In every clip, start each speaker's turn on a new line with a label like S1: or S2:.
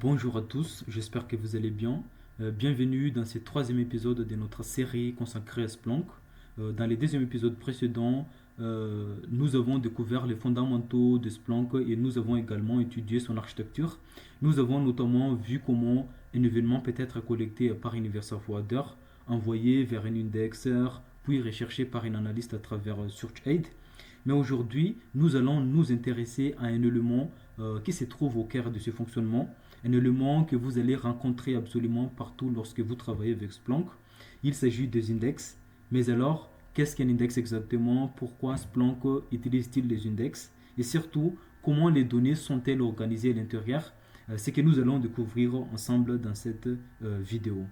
S1: Bonjour à tous, j'espère que vous allez bien. Bienvenue dans ce troisième épisode de notre série consacrée à Splunk. Dans les deuxièmes épisodes précédents, nous avons découvert les fondamentaux de Splunk et nous avons également étudié son architecture. Nous avons notamment vu comment un événement peut être collecté par Universal Forwarder, envoyé vers un indexer, puis recherché par un analyste à travers SearchAid. Mais aujourd'hui, nous allons nous intéresser à un élément qui se trouve au cœur de ce fonctionnement, un élément que vous allez rencontrer absolument partout lorsque vous travaillez avec Splunk. Il s'agit des index. Mais alors, qu'est-ce qu'un index exactement? Pourquoi Splunk utilise-t-il les index? Et surtout, comment les données sont-elles organisées à l'intérieur? C'est ce que nous allons découvrir ensemble dans cette vidéo.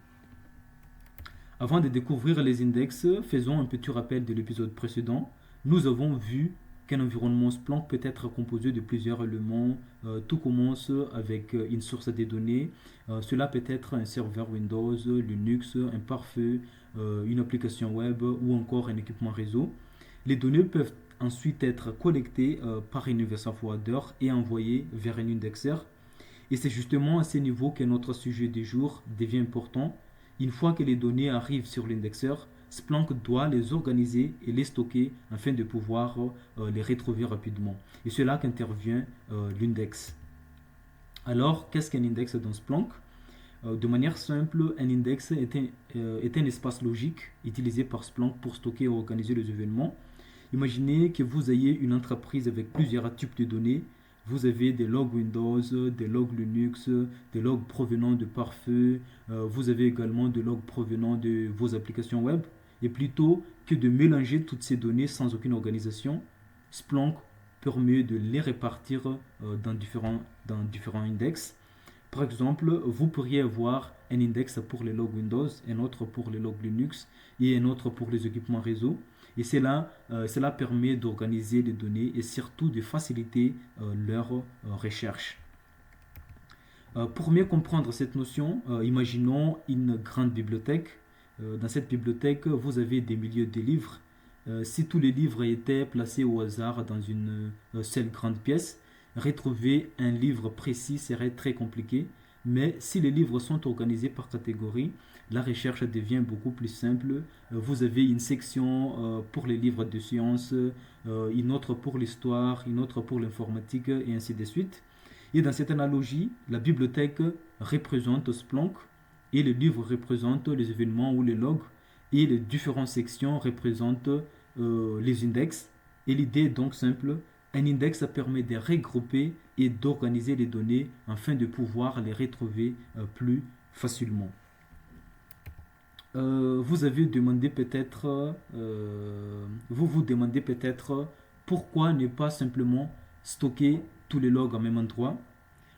S1: Avant de découvrir les index, faisons un petit rappel de l'épisode précédent. Nous avons vu qu'un environnement Splunk peut être composé de plusieurs éléments. Tout commence avec une source de données. Cela peut être un serveur Windows, Linux, un pare-feu, une application web ou encore un équipement réseau. Les données peuvent ensuite être collectées par un Universal Forwarder et envoyées vers un indexer. Et c'est justement à ce niveau que notre sujet du jour devient important. Une fois que les données arrivent sur l'indexeur, Splunk doit les organiser et les stocker afin de pouvoir les retrouver rapidement. Et c'est là qu'intervient l'index. Alors, qu'est-ce qu'un index dans Splunk? De manière simple, un index est un espace logique utilisé par Splunk pour stocker et organiser les événements. Imaginez que vous ayez une entreprise avec plusieurs types de données. Vous avez des logs Windows, des logs Linux, des logs provenant de pare-feu. Vous avez également des logs provenant de vos applications web. Et plutôt que de mélanger toutes ces données sans aucune organisation, Splunk permet de les répartir dans différents index. Par exemple, vous pourriez avoir un index pour les logs Windows, un autre pour les logs Linux et un autre pour les équipements réseau. Et cela permet d'organiser les données et surtout de faciliter leur recherche. Pour mieux comprendre cette notion, imaginons une grande bibliothèque. Dans cette bibliothèque, vous avez des milliers de livres. Si tous les livres étaient placés au hasard dans une seule grande pièce, retrouver un livre précis serait très compliqué. Mais si les livres sont organisés par catégorie, la recherche devient beaucoup plus simple. Vous avez une section pour les livres de sciences, une autre pour l'histoire, une autre pour l'informatique et ainsi de suite. Et dans cette analogie, la bibliothèque représente Splunk et les livres représentent les événements ou les logs et les différentes sections représentent les index. Et l'idée est donc simple. Un index permet de regrouper et d'organiser les données afin de pouvoir les retrouver plus facilement. Vous vous demandez peut-être pourquoi ne pas simplement stocker tous les logs en même endroit.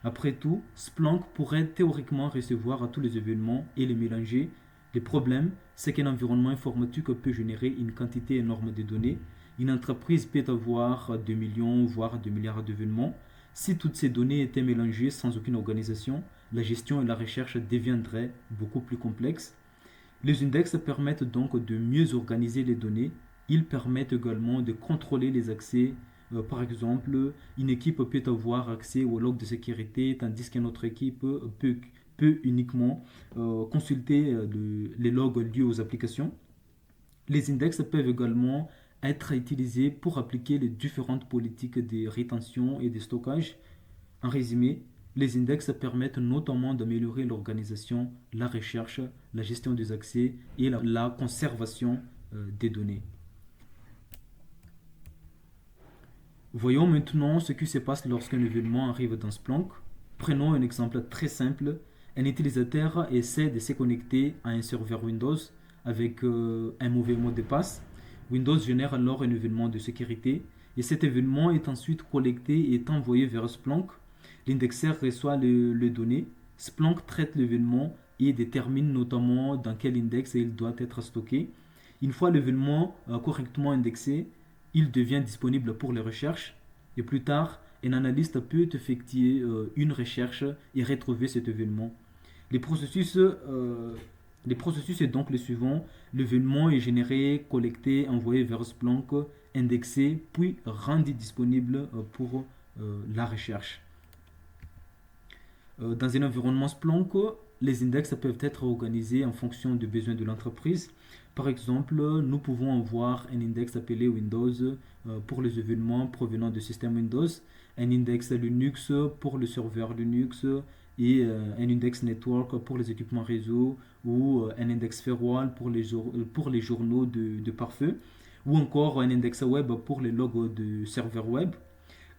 S1: Après tout, Splunk pourrait théoriquement recevoir tous les événements et les mélanger. Le problème, c'est qu'un environnement informatique peut générer une quantité énorme de données. Une entreprise peut avoir des millions, voire des milliards d'événements. Si toutes ces données étaient mélangées sans aucune organisation, la gestion et la recherche deviendraient beaucoup plus complexes. Les index permettent donc de mieux organiser les données. Ils permettent également de contrôler les accès. Par exemple, une équipe peut avoir accès aux logs de sécurité, tandis qu'une autre équipe peut uniquement consulter les logs liés aux applications. Les index peuvent également être utilisés pour appliquer les différentes politiques de rétention et de stockage. En résumé, les index permettent notamment d'améliorer l'organisation, la recherche, la gestion des accès et la conservation des données. Voyons maintenant ce qui se passe lorsqu'un événement arrive dans Splunk. Prenons un exemple très simple. Un utilisateur essaie de se connecter à un serveur Windows avec un mauvais mot de passe. Windows génère alors un événement de sécurité et cet événement est ensuite collecté et est envoyé vers Splunk. L'indexeur reçoit les données. Splunk traite l'événement et détermine notamment dans quel index il doit être stocké. Une fois l'événement correctement indexé, il devient disponible pour les recherches et plus tard, un analyste peut effectuer une recherche et retrouver cet événement. Les processus, euh, les processus est donc le suivant. L'événement est généré, collecté, envoyé vers Splunk, indexé, puis rendu disponible pour la recherche. Dans un environnement Splunk, les index peuvent être organisés en fonction des besoins de l'entreprise. Par exemple, nous pouvons avoir un index appelé Windows pour les événements provenant du système Windows, un index Linux pour le serveur Linux et un index network pour les équipements réseau ou un index firewall pour les journaux de pare-feu ou encore un index web pour les logos de serveurs web.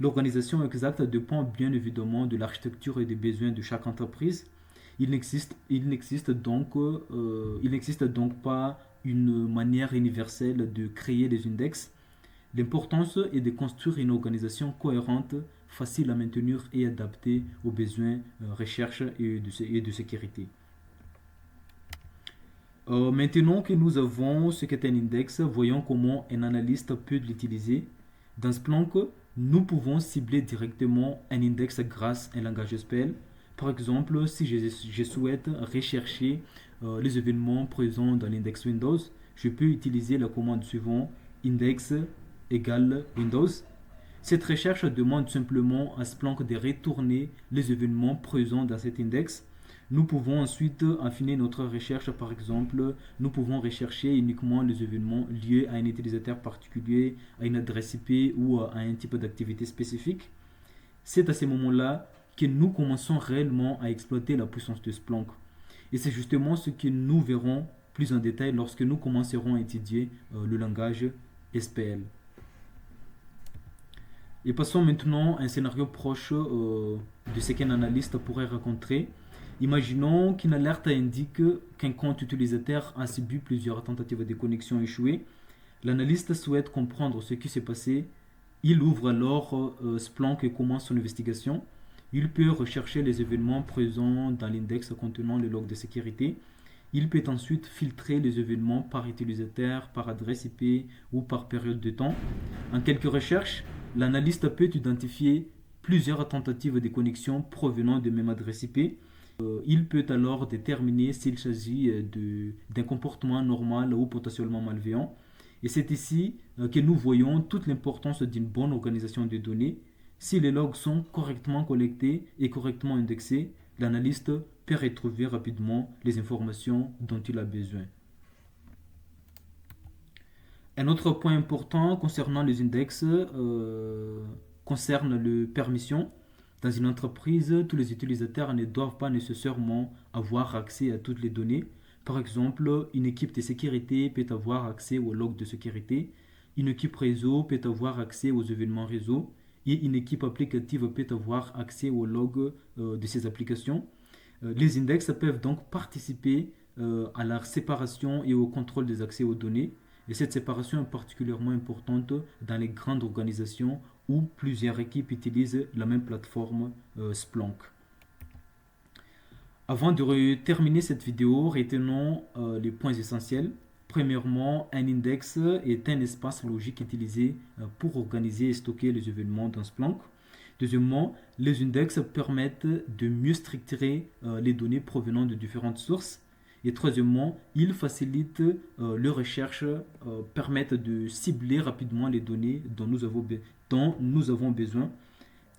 S1: L'organisation exacte dépend bien évidemment de l'architecture et des besoins de chaque entreprise. Il n'existe donc pas une manière universelle de créer des index. L'importance est de construire une organisation cohérente, facile à maintenir et adaptée aux besoins recherche et de sécurité. Maintenant que nous avons ce qu'est un index, voyons comment un analyste peut l'utiliser. Dans Splunk, nous pouvons cibler directement un index grâce à un langage SPL. Par exemple, si je souhaite rechercher les événements présents dans l'index Windows, je peux utiliser la commande suivante index égale Windows. Cette recherche demande simplement à Splunk de retourner les événements présents dans cet index. Nous pouvons ensuite affiner notre recherche. Par exemple, nous pouvons rechercher uniquement les événements liés à un utilisateur particulier, à une adresse IP ou à un type d'activité spécifique. C'est à ce moment-là que nous commençons réellement à exploiter la puissance de Splunk. Et c'est justement ce que nous verrons plus en détail lorsque nous commencerons à étudier le langage SPL. Et passons maintenant à un scénario proche de ce qu'un analyste pourrait rencontrer. Imaginons qu'une alerte indique qu'un compte utilisateur a subi plusieurs tentatives de connexion échouées. L'analyste souhaite comprendre ce qui s'est passé. Il ouvre alors Splunk et commence son investigation. Il peut rechercher les événements présents dans l'index contenant le log de sécurité. Il peut ensuite filtrer les événements par utilisateur, par adresse IP ou par période de temps. En quelques recherches, l'analyste peut identifier plusieurs tentatives de connexion provenant de même adresse IP. Il peut alors déterminer s'il s'agit d'un comportement normal ou potentiellement malveillant. Et c'est ici que nous voyons toute l'importance d'une bonne organisation des données. Si les logs sont correctement collectés et correctement indexés, l'analyste peut retrouver rapidement les informations dont il a besoin. Un autre point important concernant les index concerne les permissions. Dans une entreprise, tous les utilisateurs ne doivent pas nécessairement avoir accès à toutes les données. Par exemple, une équipe de sécurité peut avoir accès aux logs de sécurité, une équipe réseau peut avoir accès aux événements réseau, et une équipe applicative peut avoir accès aux logs de ces applications. Les index peuvent donc participer à la séparation et au contrôle des accès aux données. Et cette séparation est particulièrement importante dans les grandes organisations où plusieurs équipes utilisent la même plateforme Splunk. Avant de terminer cette vidéo, retenons les points essentiels. Premièrement, un index est un espace logique utilisé pour organiser et stocker les événements dans Splunk. Deuxièmement, les index permettent de mieux structurer les données provenant de différentes sources. Et troisièmement, ils facilitent les recherches, permettent de cibler rapidement les données dont nous avons besoin.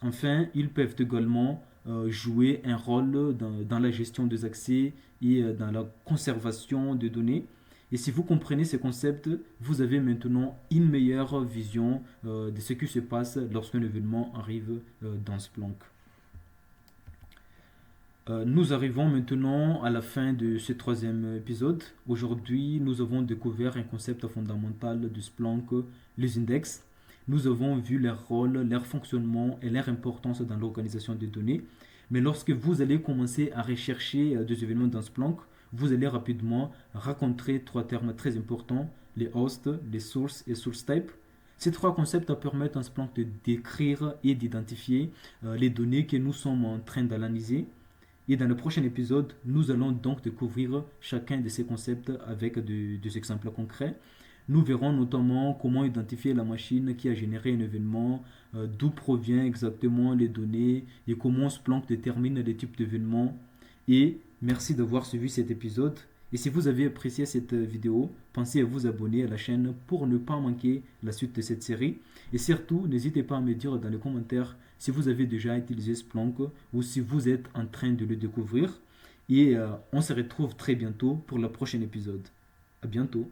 S1: Enfin, ils peuvent également jouer un rôle dans la gestion des accès et dans la conservation des données. Et si vous comprenez ces concepts, vous avez maintenant une meilleure vision de ce qui se passe lorsqu'un événement arrive dans Splunk. Nous arrivons maintenant à la fin de ce troisième épisode. Aujourd'hui, nous avons découvert un concept fondamental de Splunk, les index. Nous avons vu leur rôle, leur fonctionnement et leur importance dans l'organisation des données. Mais lorsque vous allez commencer à rechercher des événements dans Splunk, vous allez rapidement rencontrer trois termes très importants, les hosts, les sources et source type. Ces trois concepts permettent à Splunk de décrire et d'identifier les données que nous sommes en train d'analyser. Et dans le prochain épisode, nous allons donc découvrir chacun de ces concepts avec des exemples concrets. Nous verrons notamment comment identifier la machine qui a généré un événement, d'où provient exactement les données et comment Splunk détermine les types d'événements. Et merci d'avoir suivi cet épisode. Et si vous avez apprécié cette vidéo, pensez à vous abonner à la chaîne pour ne pas manquer la suite de cette série. Et surtout, n'hésitez pas à me dire dans les commentaires si vous avez déjà utilisé Splunk ou si vous êtes en train de le découvrir. Et on se retrouve très bientôt pour le prochain épisode. À bientôt.